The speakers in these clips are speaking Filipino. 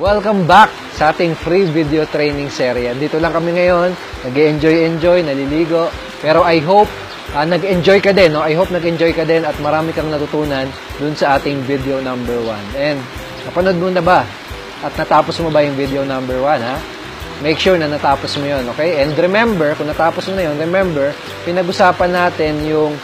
Welcome back sa ating free video training serye. Dito lang kami ngayon, nag-enjoy, naliligo. Pero I hope nag-enjoy ka din, no? I hope nag-enjoy ka din at marami kang natutunan dun sa ating video number 1. And napanood mo na ba? At natapos mo ba yung video number 1, ha? Make sure na natapos mo yun, okay? And remember, kung natapos mo na yun, remember, pinag-usapan natin yung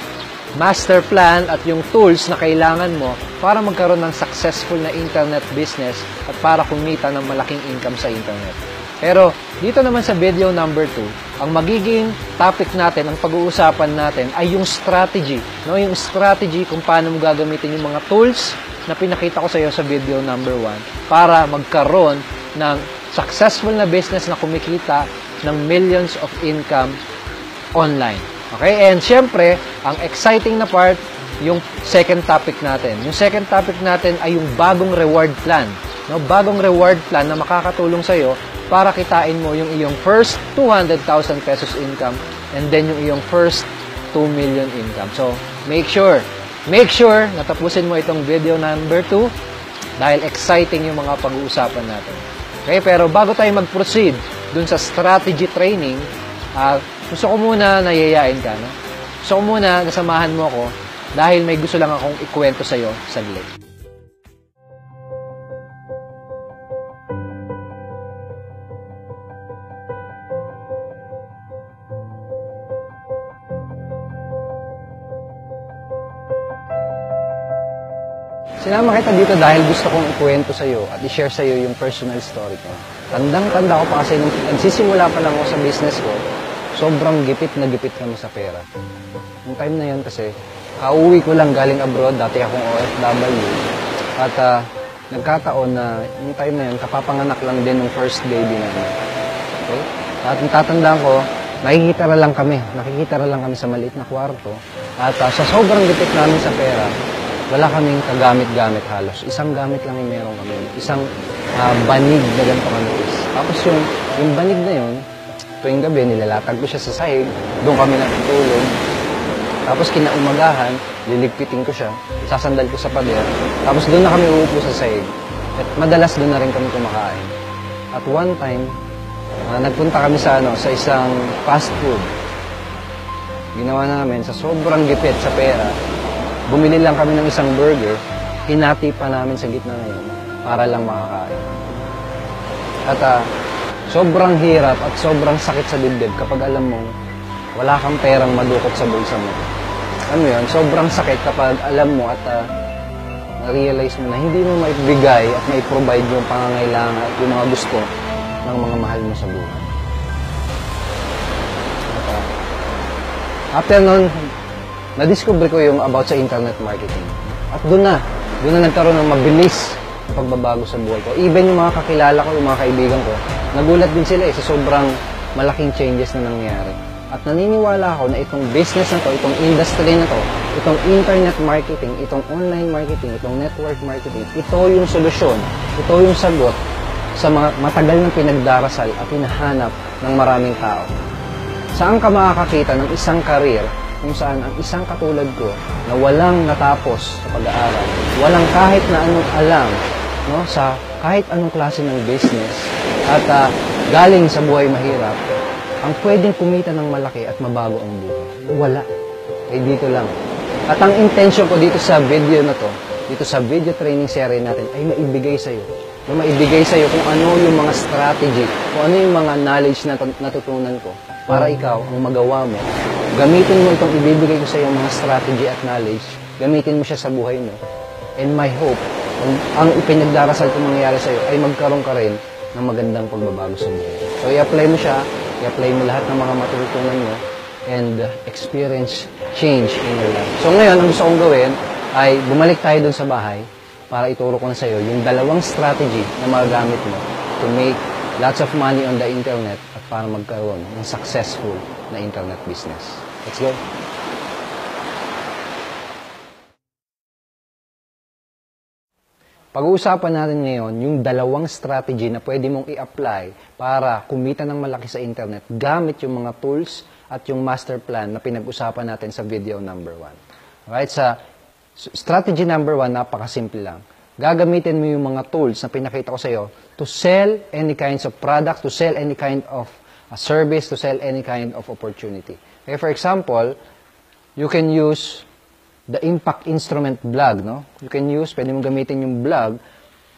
master plan at yung tools na kailangan mo para magkaroon ng successful na internet business at para kumita ng malaking income sa internet. Pero dito naman sa video number 2, ang magiging topic natin, ang pag-uusapan natin ay yung strategy. No? Yung strategy kung paano mo gagamitin yung mga tools na pinakita ko sa iyo sa video number 1 para magkaroon ng successful na business na kumikita ng millions of income online. Okay? And syempre, ang exciting na part, yung second topic natin. Yung second topic natin ay yung bagong reward plan. No? Bagong reward plan na makakatulong sa'yo para kitain mo yung iyong first 200,000 pesos income and then yung iyong first 2 million income. So, make sure na tapusin mo itong video number 2 dahil exciting yung mga pag-uusapan natin. Okay? Pero bago tayo mag-proceed dun sa strategy training, gusto ko muna nayayain ka, no? Gusto ko muna nasamahan mo ako dahil may gusto lang akong ikwento sa'yo saglit. Sinama kita dito dahil gusto kong ikwento sa'yo at i-share sa'yo yung personal story ko. Tandang-tanda ko pa kasi nung nagsisimula pa lang ako sa business ko, sobrang gipit na gipit kami sa pera. Yung time na yun kasi, kauwi ko lang galing abroad, dati akong OFW. At nagkataon na yung time na yun, kapapanganak lang din ng first baby namin. Okay? At tatandaan ko, nakikita lang kami sa maliit na kwarto. At sa sobrang gipit namin sa pera, wala kaming kagamit-gamit halos. Isang gamit lang yung meron kami. Isang banig na ganito kanipis. Tapos yung banig na yun, tuwing gabi, nilalatag ko siya sa sahig. Doon kami natutulog. Tapos kinaumagahan, liligpitin ko siya. Sasandal ko sa pader. Tapos doon na kami uupo sa sahig. At madalas doon na rin kami kumakain. At one time, nagpunta kami sa isang fast food. Ginawa namin sa sobrang gipit sa pera. Bumili lang kami ng isang burger, hinati pa namin sa gitna ngayon para lang makakain. At sobrang hirap at sobrang sakit sa dibdib kapag alam mong wala kang perang madukot sa bulsa mo. Ano yun? Sobrang sakit kapag alam mo at na-realize mo na hindi mo maibigay at maiprovide yung pangangailangan at yung mga gusto ng mga mahal mo sa buhay. After nun, na-discover ko yung about sa internet marketing. At doon na nagkaroon ng mabilis na pagbabago sa buhay ko. Even yung mga kakilala ko, yung mga kaibigan ko, nagulat din sila sa sobrang malaking changes na nangyari. At naniniwala ako na itong business na to, itong industry na to, itong internet marketing, itong online marketing, itong network marketing, ito yung solusyon, ito yung sagot sa mga matagal ng pinagdarasal at hinahanap ng maraming tao. Saan ka makakakita ng isang career kung saan ang isang katulad ko na walang natapos sa pag-aaral, walang kahit na anong alam, no, sa kahit anong klase ng business, at galing sa buhay mahirap, ang pwedeng kumita ng malaki at mabago ang buhay. Wala. Dito lang. At ang intention ko dito sa video na to, dito sa video training series natin, ay maibigay sa'yo. Maibigay sa'yo kung ano yung mga strategy, kung ano yung mga knowledge na natutunan ko, para ikaw ang magawa mo. Gamitin mo itong ibibigay ko sa iyo mga strategy at knowledge. Gamitin mo siya sa buhay mo. And my hope, ang ipinagdarasal kong mangyayari sa iyo ay magkaroon ka rin ng magandang pagbabago sa buhay. So, i-apply mo siya. I-apply mo lahat ng mga matutunan mo and experience change in your life. So, ngayon, ang gusto kong gawin ay bumalik tayo dun sa bahay para ituro ko na sa iyo yung dalawang strategy na magagamit mo to make lots of money on the internet at para magkaroon ng successful na internet business. Let's go! Pag-uusapan natin ngayon yung dalawang strategy na pwede mong i-apply para kumita ng malaki sa internet gamit yung mga tools at yung master plan na pinag-usapan natin sa video number 1. Alright, sa strategy number 1, napakasimple lang. gagamitin mo yung mga tools na pinakita ko sa iyo to sell any kinds of product, to sell any kind of service, to sell any kind of opportunity. Okay, for example, you can use the impact instrument blog, no? You can use, pwede mong gamitin yung blog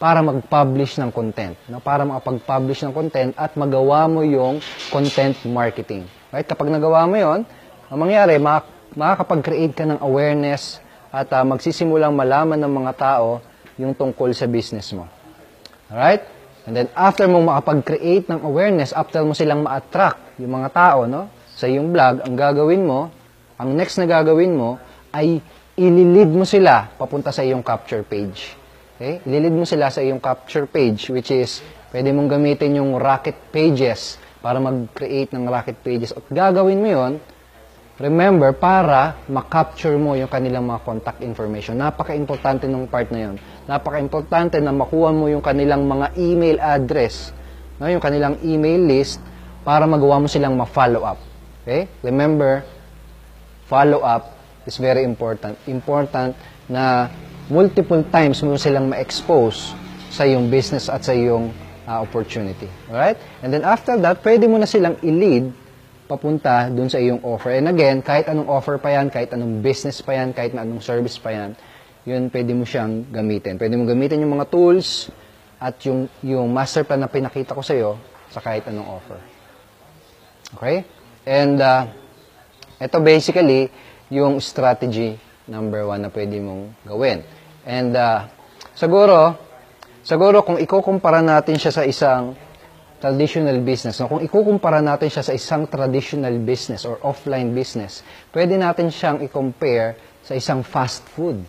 para mag-publish ng content, no? Para makapag-publish ng content at magawa mo yung content marketing. Right? Kapag nagawa mo yon, ang mangyari, makakapag-create ka ng awareness at magsisimulang malaman ng mga tao yung tungkol sa business mo. Alright? And then, after mo makapag-create ng awareness, after mo silang ma-attract yung mga tao, no? Sa iyong blog, ang next na gagawin mo, ay ililid mo sila papunta sa iyong capture page. Okay? Ililid mo sila sa iyong capture page, which is, pwede mong gamitin yung rocket pages para mag-create ng rocket pages. At gagawin mo yon, remember, para ma-capture mo yung kanilang mga contact information. Napaka-importante ng part na yon. Napaka-importante na makuha mo yung kanilang mga email address, no? Yung kanilang email list, para magawa mo silang ma-follow up. Okay? Remember, follow up is very important. Important na multiple times mo silang ma-expose sa iyong business at sa iyong opportunity. Alright? And then after that, pwede mo na silang i-lead papunta dun sa iyong offer. And again, kahit anong offer pa yan, kahit anong business pa yan, kahit anong service pa yan, yun pwede mo siyang gamitin. Pwede mo gamitin yung mga tools at yung master plan na pinakita ko sa iyo sa kahit anong offer. Okay? And ito basically yung strategy number 1 na pwede mong gawin. And siguro kung ikukumpara natin siya sa isang traditional business, no? Kung ikukumpara natin siya sa isang traditional business or offline business, pwede natin siyang i-compare sa isang fast food.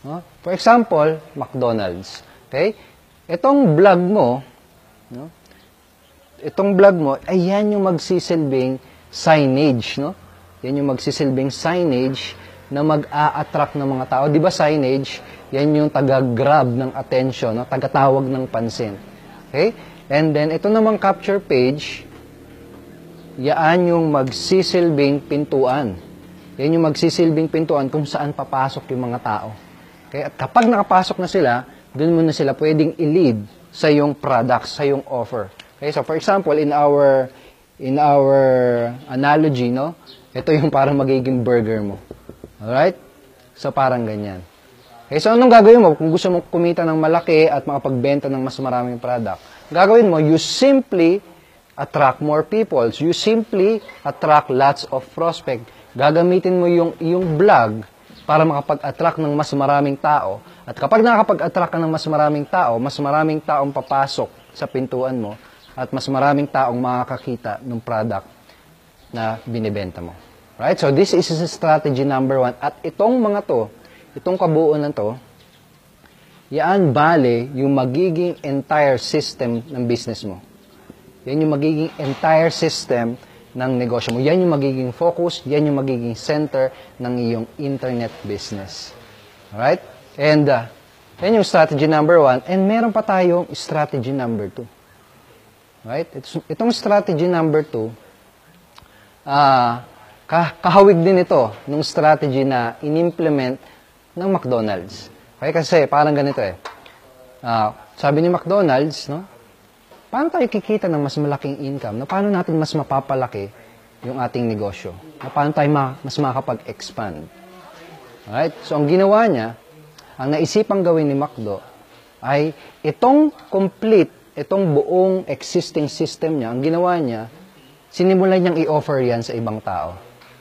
No? For example, McDonald's. Okay? Itong blog mo, no? Ay yan yung magsisilbing signage, no? Yan yung magsisilbing signage na mag-a-attract ng mga tao. Di ba signage, yan yung taga-grab ng attention, no? Tagatawag ng pansin. Okay? And then, ito namang capture page, yan yung magsisilbing pintuan. Yan yung magsisilbing pintuan kung saan papasok yung mga tao. Okay? At kapag nakapasok na sila, dun mo na sila pwedeng i-lead sa yung products, sa yung offer. Okay? So, for example, in our analogy, no? Ito yung parang magiging burger mo. Alright? So, parang ganyan. Okay, so anong gagawin mo? Kung gusto mo kumita ng malaki at makapagbenta ng mas maraming product, gagawin mo, you simply attract more people. You simply attract lots of prospect. Gagamitin mo yung blog para makapag-attract ng mas maraming tao. At kapag nakakapag-attract ka ng mas maraming taong papasok sa pintuan mo, at mas maraming taong makakakita ng product na binibenta mo. Right? So, this is strategy number 1. At itong kabuuan na to, yan bale yung magiging entire system ng business mo. Yan yung magiging entire system ng negosyo mo. Yan yung magiging focus, yan yung magiging center ng iyong internet business. Alright? And, yan yung strategy number 1. And meron pa tayong strategy number 2. Right? Itong strategy number 2, kahawig din ito nung strategy na in-implement ng McDonald's. Okay? Kasi parang ganito sabi ni McDonald's, no? Paano tayo kikita ng mas malaking income? No? Paano natin mas mapapalaki yung ating negosyo? No? Paano tayo mas makapag-expand? Alright? So, ang ginawa niya, ang naisipang gawin ni McDo, ay itong buong existing system niya, ang ginawa niya, sinimulan niyang i-offer yan sa ibang tao.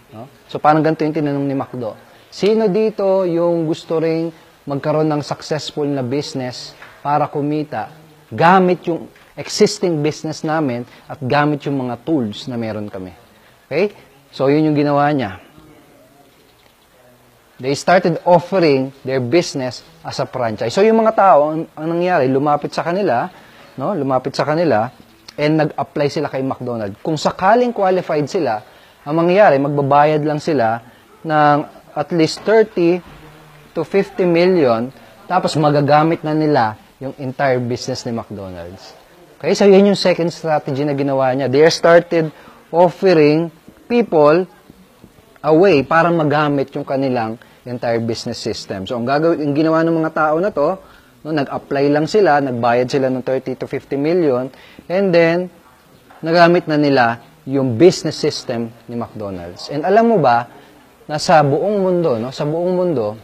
No? So, parang ganito yung tinanong ni McDo. Sino dito yung gusto ring magkaroon ng successful na business para kumita gamit yung existing business namin at gamit yung mga tools na meron kami? Okay? So, yun yung ginawa niya. They started offering their business as a franchise. So, yung mga tao, ang nangyari, lumapit sa kanila, and nag-apply sila kay McDonald's. Kung sakaling qualified sila, ang mangyayari, magbabayad lang sila ng at least 30 to 50 million, tapos magagamit na nila yung entire business ni McDonald's. Okay, so yun yung second strategy na ginawa niya. They started offering people a way para magamit yung kanilang entire business system. So, ang ginawa ng mga tao na to, No, nag-apply lang sila, nagbayad sila ng 30 to 50 million, and then, nagamit na nila yung business system ni McDonald's. And alam mo ba, na sa buong mundo, no, sa buong mundo,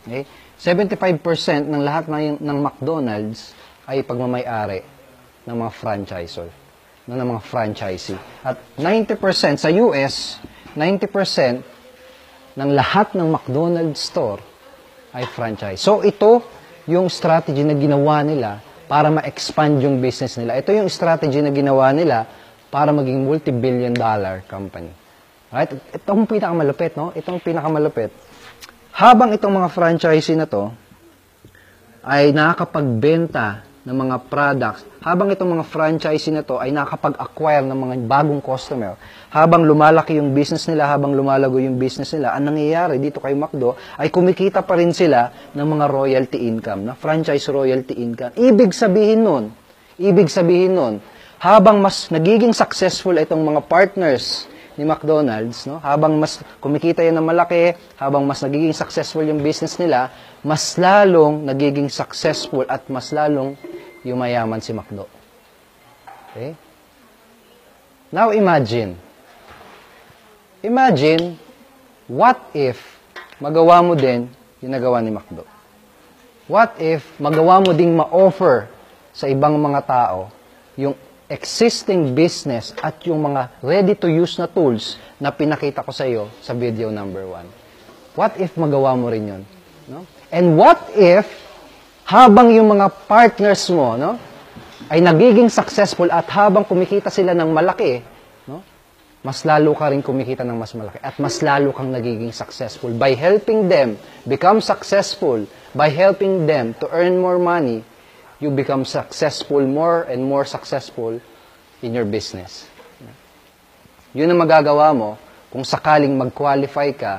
okay, 75% ng lahat ng McDonald's ay pagmamay-ari ng mga franchisor, no, ng mga franchisee. At 90% sa US, 90% ng lahat ng McDonald's store ay franchise. So, ito yung strategy na ginawa nila para ma-expand yung business nila. Ito yung strategy na ginawa nila para maging multi-billion dollar company. Right? Itong pinakamalupit, no? Itong pinakamalupit. Habang itong mga franchisee na to ay nakakapagbenta ng mga products, habang itong mga franchisee na to ay nakakapag-acquire ng mga bagong customer, habang lumalaki yung business nila, habang lumalago yung business nila, ang nangyayari dito kay McDo ay kumikita pa rin sila ng mga royalty income, na franchise royalty income. Ibig sabihin nun, habang mas nagiging successful itong mga partners ni McDonald's, no? Habang mas kumikita yan ng malaki, habang mas nagiging successful yung business nila, mas lalong nagiging successful at mas lalong yumayaman si McDo. Okay? Now imagine, what if magawa mo din yung nagawa ni McDo? What if magawa mo ding ma-offer sa ibang mga tao yung existing business at yung mga ready-to-use na tools na pinakita ko sa iyo sa video number 1? What if magawa mo rin yun? No? And what if, habang yung mga partners mo, no, ay nagiging successful at habang kumikita sila ng malaki, no, mas lalo ka rin kumikita ng mas malaki at mas lalo kang nagiging successful by helping them become successful, by helping them to earn more money, you become successful, more and more successful in your business. Yun ang magagawa mo kung sakaling mag-qualify ka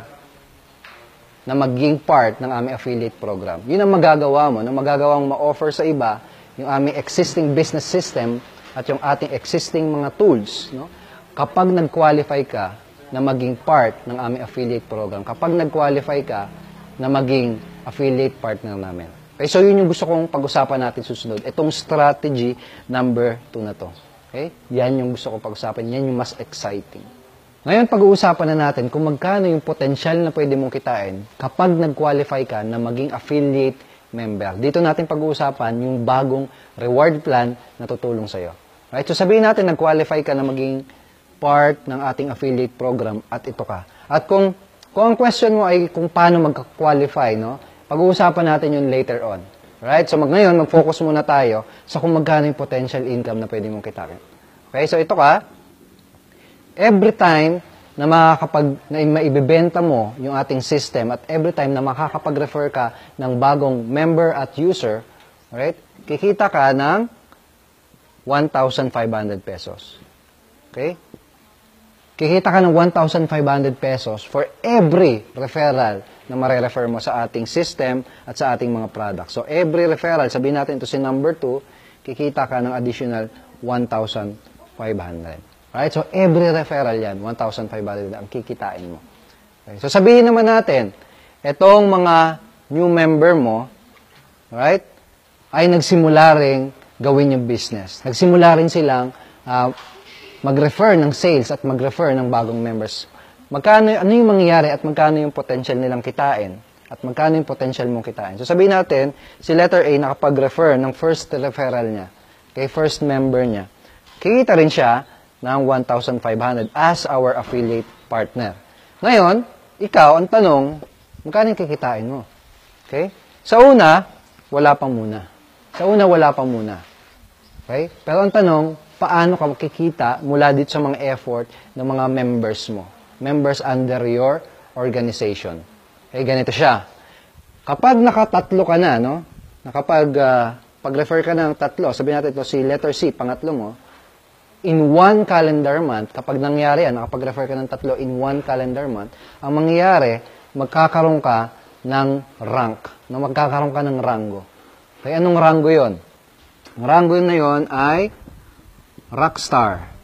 na maging part ng aming affiliate program. Yun ang magagawa mo, na magagawang ma-offer sa iba yung aming existing business system at yung ating existing mga tools, no? Kapag nag-qualify ka na maging part ng aming affiliate program, kapag nag-qualify ka na maging affiliate partner namin. Okay, so yun yung gusto kong pag-usapan natin susunod. Itong strategy number 2 na to. Okay? Yan yung gusto kong pag-usapan. Yan yung mas exciting. Ngayon, pag-uusapan na natin kung magkano yung potential na pwede mong kitain kapag nag-qualify ka na maging affiliate member. Dito natin pag-uusapan yung bagong reward plan na tutulong sa'yo. Right? So sabihin natin, nag-qualify ka na maging part ng ating affiliate program at ito ka. At kung ang question mo ay kung paano mag-qualify, no? Pag-uusapan natin yun later on. Right? So ngayon, mag-focus muna tayo sa kung magkano yung potential income na pwede mong kitain. Okay? So ito ka. Every time na maibibenta mo yung ating system at every time na makakapag-refer ka ng bagong member at user, right, kikita ka ng 1,500 pesos. Okay? Kikita ka ng 1,500 pesos for every referral na mare-refer mo sa ating system at sa ating mga products. So, every referral, sabihin natin ito si number 2, kikita ka ng additional 1,500. Right? So, every referral yan, 1,500 ang kikitain mo. Okay? So, sabihin naman natin, itong mga new member mo, right, ay nagsimula rin gawin yung business. Nagsimula rin silang mag-refer ng sales at mag-refer ng bagong members. Ano yung mangyayari at magkano yung potential nilang kitain at magkano yung potential mong kitain. So, sabihin natin, si letter A nakapag-refer ng first referral niya, okay, first member niya. Kikita rin siya ng 1,500 as our affiliate partner. Ngayon, ikaw, ang tanong, magkano yung kikitain mo? Okay? Sa una, wala pa muna. Okay? Pero ang tanong, paano ka makikita mula dito sa mga effort ng mga members mo? Members under your organization. Okay, ganito siya. Kapag nakatatlo ka na, no? Pag-refer ka ng tatlo, sabihin natin ito si letter C, pangatlo mo, in one calendar month, kapag nangyari yan, nakapag-refer ka ng tatlo in one calendar month, ang mangyayari, magkakaroon ka ng rank. Magkakaroon ka ng rango. Okay, anong rango yon? Ang rango na yon ay rockstar.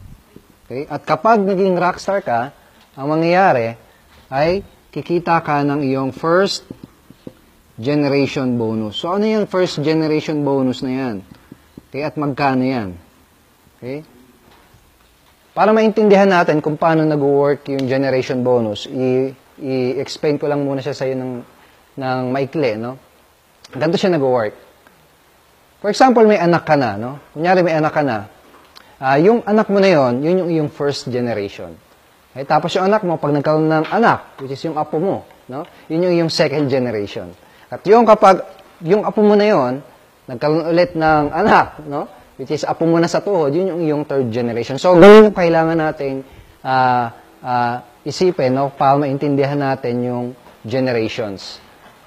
Okay? At kapag naging rockstar ka, ang mangyayari ay kikita ka ng iyong first generation bonus. So, ano yung first generation bonus na yan? Okay, at magkano yan? Okay? Para maintindihan natin kung paano nag-work yung generation bonus, i-explain ko lang muna siya sa'yo ng maikli, no? Ganito siya nag-work. For example, may anak ka na, no? Kunyari may anak ka na. Yung anak mo na yon, yun yung first generation. Okay? Tapos yung anak mo, pag nagkaroon ng anak, which is yung apo mo, no? Yun yung second generation. At yung kapag yung apo mo na yon, nagkaroon ulit ng anak, no? Which is apo mo na sa tuhod, yun yung third generation. So, ngayon kailangan nating isipin, no? Para maintindihan natin yung generations.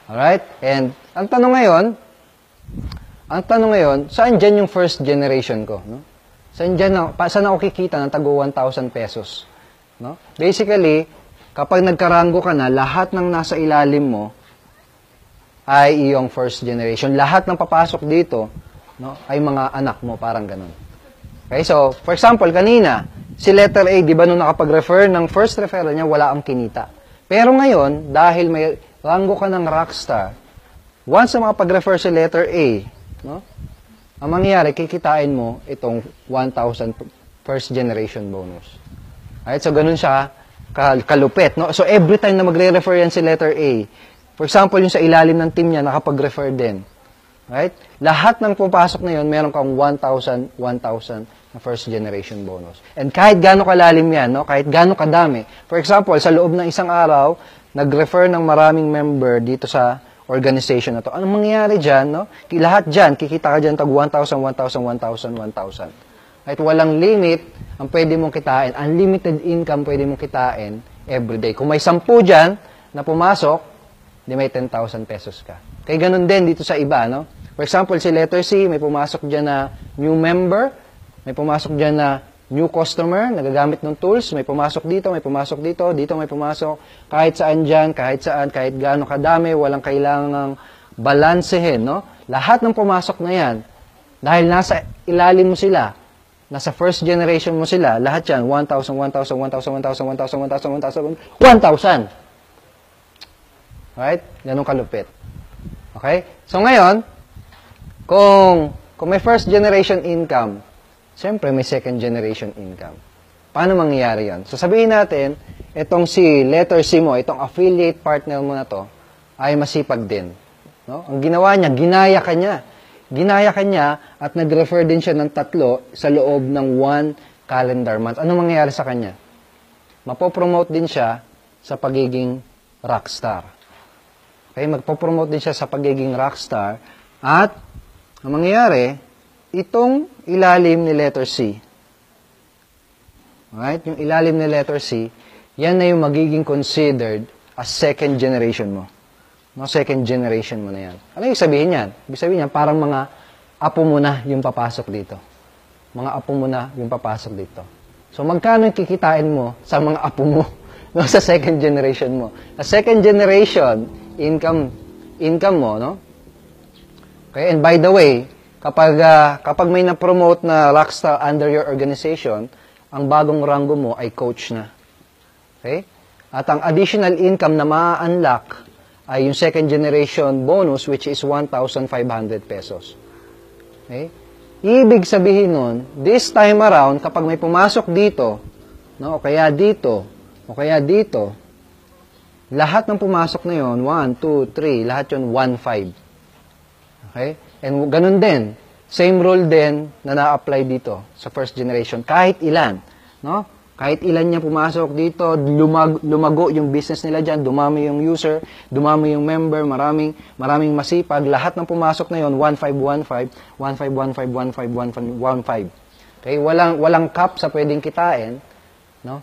Alright? And ang tanong ngayon, saan dyan yung first generation ko? No? Saan ako kikita ng tago 1,000 pesos? No? Basically, kapag nagkarango ka na, lahat ng nasa ilalim mo ay iyong first generation. Lahat ng papasok dito, no, ay mga anak mo, parang ganun. Okay, so, for example, kanina, si letter A, di ba nung nakapag-refer ng first referral niya, wala ang kinita. Pero ngayon, dahil may rango ka ng rockstar, once na makapag-refer si letter A, no, ang mangyayari, kikitain mo itong 1,000 first generation bonus. Alright, so ganun siya kalupit, no? So, every time na magre-refer yan si letter A, for example, yung sa ilalim ng team niya, nakapag-refer din. Right? Lahat ng pupasok na yun, meron kang 1,000 na first generation bonus. And kahit gaano kalalim yan, no? Kahit gaano kadami. For example, sa loob ng isang araw, nag-refer ng maraming member dito sa organization na to. Anong mangyayari dyan, no? Lahat dyan, kikita ka dyan tag 1,000, 1,000, 1,000, 1,000. Kahit walang limit, ang pwede mong kitain, unlimited income pwede mong kitain everyday. Kung may 10 dyan na pumasok, di may 10,000 pesos ka. Kaya ganun din dito sa iba, no? For example, si letter C, may pumasok dyan na new member, may pumasok dyan na new customer, nagagamit ng tools, may pumasok dito, dito may pumasok, kahit saan dyan, kahit gaano kadami, walang kailangang balansehin, no? Lahat ng pumasok na yan, dahil nasa ilalim mo sila, nasa first generation mo sila, lahat yan, 1,000, 1,000, 1,000, 1,000, 1,000, 1,000, 1,000, 1,000. Right? Ganun kalupit. Okay? So ngayon, kung may first generation income, siyempre may second generation income. Paano mangyayari yan? So sabihin natin, itong si letter C mo, itong affiliate partner mo na to, ay masipag din. No? Ang ginawa niya, ginaya ka niya. Ginaya ka niya at nag-refer din siya ng 3 sa loob ng 1 calendar month. Ano mangyayari sa kanya? Mapopromote din siya sa pagiging rockstar. Okay, magpo-promote din siya sa pagiging rockstar at ang mangyayari, itong ilalim ni letter C. Alright, yung ilalim ni letter C, yan na yung magiging considered as second generation mo. No, second generation mo na yan. Ano yung sabihin yan? Ibig sabihin yan, parang mga apo mo na yung papasok dito. Mga apo mo na yung papasok dito. So, magkano yung kikitain mo sa mga apo mo? No, sa second generation mo. Sa second generation, income mo, no? Okay, and by the way, kapag may na-promote na rockstar under your organization, ang bagong rango mo ay coach na. Okay? At ang additional income na ma-unlock ay yung second generation bonus, which is 1,500 pesos. Okay? Ibig sabihin nun, this time around, kapag may pumasok dito, no, o kaya dito, lahat ng pumasok na yon, 1, 2, 3, lahat yon 1,500. Okay? And ganun din, same rule din na na-apply dito sa first generation. Kahit ilan, no? Kahit ilan niya pumasok dito, lumago yung business nila dyan, dumami yung user, dumami yung member, maraming masipag, lahat ng pumasok na yon 1,515, 1,515, 1,515. Okay? Walang cap sa pwedeng kitain, no?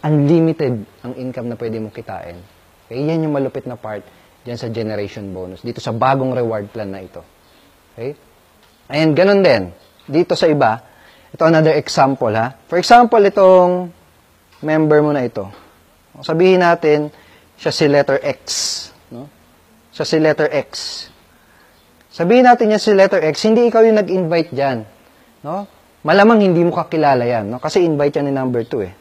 Unlimited ang income na pwede mong kitain. Okay? Yan yung malupit na part dyan sa generation bonus, dito sa bagong reward plan na ito. Okay? And ganun din, dito sa iba, ito another example, ha? For example, itong member mo na ito. Sabihin natin, siya si letter X. No? Siya si letter X. Sabihin natin niya si letter X, hindi ikaw yung nag-invite dyan. No? Malamang hindi mo kakilala yan. No? Kasi invite yan ni number 2 eh.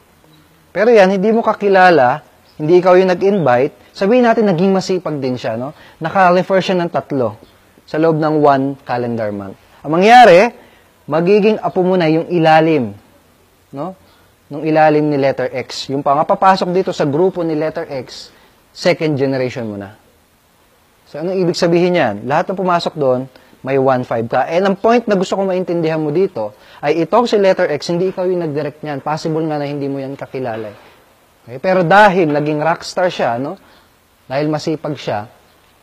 Pero yan, hindi mo kakilala hindi ikaw yung nag-invite, sabihin natin naging masipag din siya, no? Naka-refer siya ng 3 sa loob ng 1 calendar month. Ang mangyari, magiging apo mo na yung ilalim, no? Nung ilalim ni letter X. Yung papasok dito sa grupo ni letter X, second generation mo na. So, anong ibig sabihin yan? Lahat ng pumasok doon, may 1.5 ka. And ang point na gusto kong maintindihan mo dito, ay ito si letter X, hindi ikaw yung nag-direct niyan. Possible nga na hindi mo yan kakilala. Okay? Pero dahil naging rockstar siya, no? Dahil masipag siya,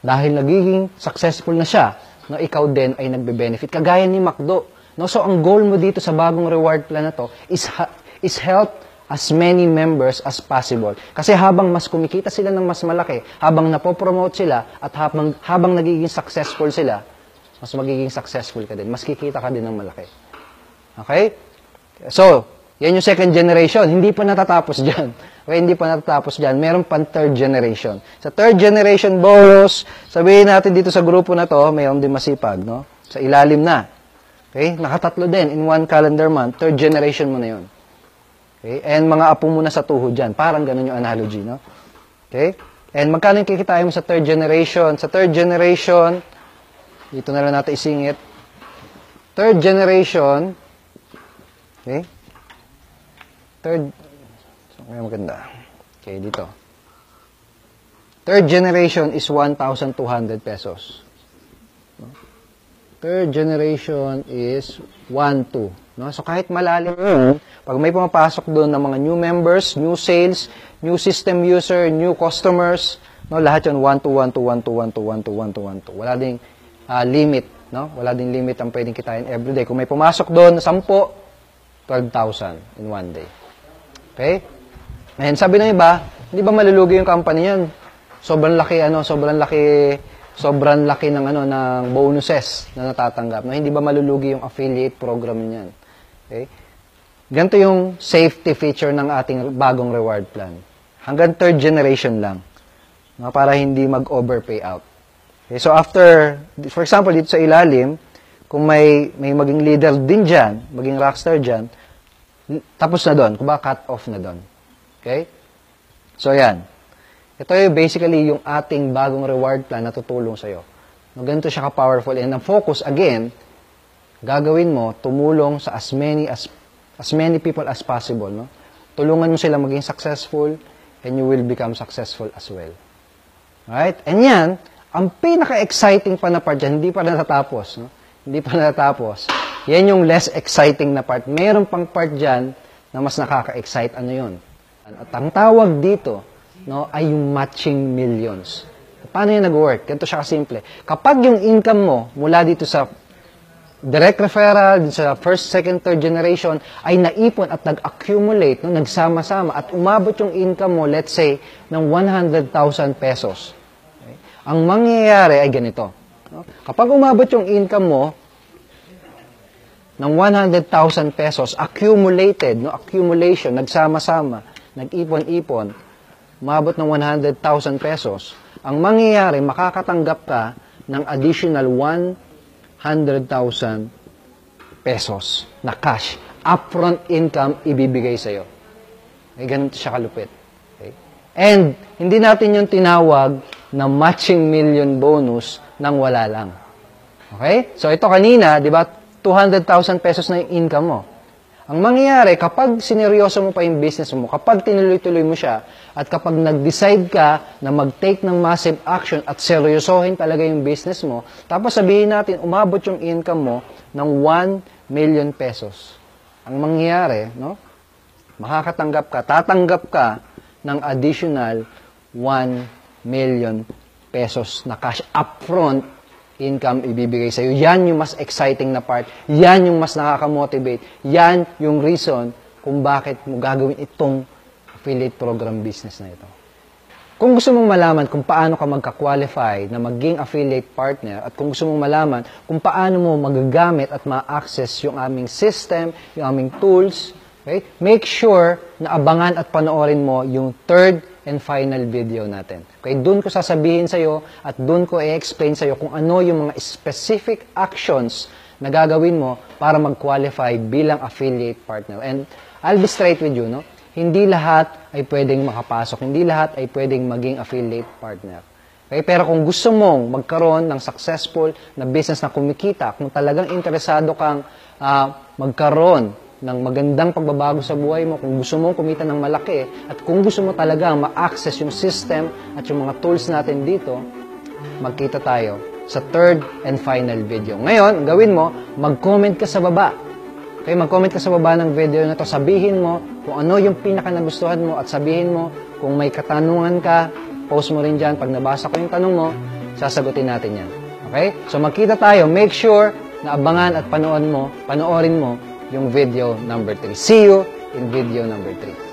dahil nagiging successful na siya, no? Ikaw din ay nagbe-benefit. Kagaya ni McDo. No? So, ang goal mo dito sa bagong reward plan na to is help as many members as possible. Kasi habang mas kumikita sila ng mas malaki, habang napopromote sila, at habang nagiging successful sila, mas magiging successful ka din. Mas kikita ka din ng malaki. Okay? So, yan yung second generation. Hindi pa natatapos dyan. Okay, hindi pa natatapos dyan. Meron pang third generation. Sa third generation bonus, sabihin natin dito sa grupo na to, mayroon din masipag, no? Sa ilalim na. Okay? Nakatatlo din in 1 calendar month. Third generation mo na yun. Okay? And mga apo mo na sa tuhod dyan. Parang ganun yung analogy, no? Okay? And magkano yung kikitain mo sa third generation? Sa third generation, dito na lang natin isingit. Third generation, okay? Okay, maganda. Okay, dito. Third generation is 1,200 pesos. Third generation is 1,200. No? So, kahit malalim, pag may pumapasok doon ng mga new members, new sales, new system user, new customers, no? Lahat yun, 1,200, 1,200, 1,200, 1,200, 1,200. Wala ding limit, no? Wala ding limit ang pwedeng kitain everyday. Kung may pumasok doon, 10, 12,000 in one day. Okay? And sabi ng iba, hindi ba malulugi yung company niyan? Sobrang laki ng ng bonuses na natatanggap. No? Hindi ba malulugi yung affiliate program niyan? Okay? Ganito yung safety feature ng ating bagong reward plan. Hanggang third generation lang. No? Para hindi mag-overpay out. Okay, so after, for example, dito sa ilalim, kung may maging leader din dyan, maging rockstar dyan, tapos na doon, kung ba cut off na doon. Okay? So yan. Ito yung basically yung ating bagong reward plan na tutulong sa'yo. No, ganito siya ka-powerful. And ang focus, again, gagawin mo, tumulong sa as many people as possible. No? Tulungan mo sila maging successful, and you will become successful as well. Alright? And yan, ang pinaka-exciting pa na part dyan, hindi pa natatapos. No? Hindi pa natatapos. Yan yung less exciting na part. Meron pang part dyan na mas nakaka-excite. Ano yun? At ang tawag dito, no, ay yung matching millions. Paano yan nag-work? Ganito siya kasimple. Kapag yung income mo mula dito sa direct referral, sa first, second, third generation, ay naipon at nag-accumulate, no, nagsama-sama, at umabot yung income mo, let's say, ng 100,000 pesos. Ang mangyayari ay ganito. No? Kapag umabot yung income mo ng 100,000 pesos, accumulated, no? Accumulation, nagsama-sama, nag-ipon-ipon, umabot ng 100,000 pesos, ang mangyayari, makakatanggap ka ng additional 100,000 pesos na cash. Upfront income ibibigay sa'yo. Okay, ganito siya kalupit. Okay? And, hindi natin yung tinawag na matching million bonus nang wala lang. Okay? So, ito kanina, di ba, 200,000 pesos na yung income mo. Ang mangyayari, kapag sineryoso mo pa yung business mo, kapag tinuloy-tuloy mo siya, at kapag nag-decide ka na mag-take ng massive action at seryosohin talaga yung business mo, tapos sabihin natin, umabot yung income mo ng 1 million pesos. Ang mangyayari, no? Tatanggap ka ng additional 1 million pesos na cash upfront income ibibigay sa'yo. Yan yung mas exciting na part. Yan yung mas nakaka-motivate. Yan yung reason kung bakit mo gagawin itong affiliate program business na ito. Kung gusto mong malaman kung paano ka magka-qualify na maging affiliate partner at kung gusto mong malaman kung paano mo magagamit at ma-access yung aming system, yung aming tools, okay, make sure na abangan at panoorin mo yung third and final video natin. Okay, doon ko sasabihin sa'yo at doon ko i-explain sa'yo kung ano yung mga specific actions na gagawin mo para mag-qualify bilang affiliate partner. And I'll be straight with you, no? hindi lahat ay pwedeng makapasok, hindi lahat ay pwedeng maging affiliate partner. Okay? Pero kung gusto mong magkaroon ng successful na business na kumikita, kung talagang interesado kang magkaroon ng magandang pagbabago sa buhay mo, kung gusto mong kumita ng malaki, at kung gusto mo talaga ma-access yung system at yung mga tools natin dito, magkita tayo sa third and final video. Ngayon, gawin mo, mag-comment ka sa baba. Okay, mag-comment ka sa baba ng video na to. Sabihin mo kung ano yung pinaka nagustuhan mo at sabihin mo kung may katanungan ka, post mo rin dyan. Pag nabasa ko yung tanong mo, sasagutin natin yan. Okay? So magkita tayo. Make sure na abangan at panoorin mo yung video number 3. See you in video number 3.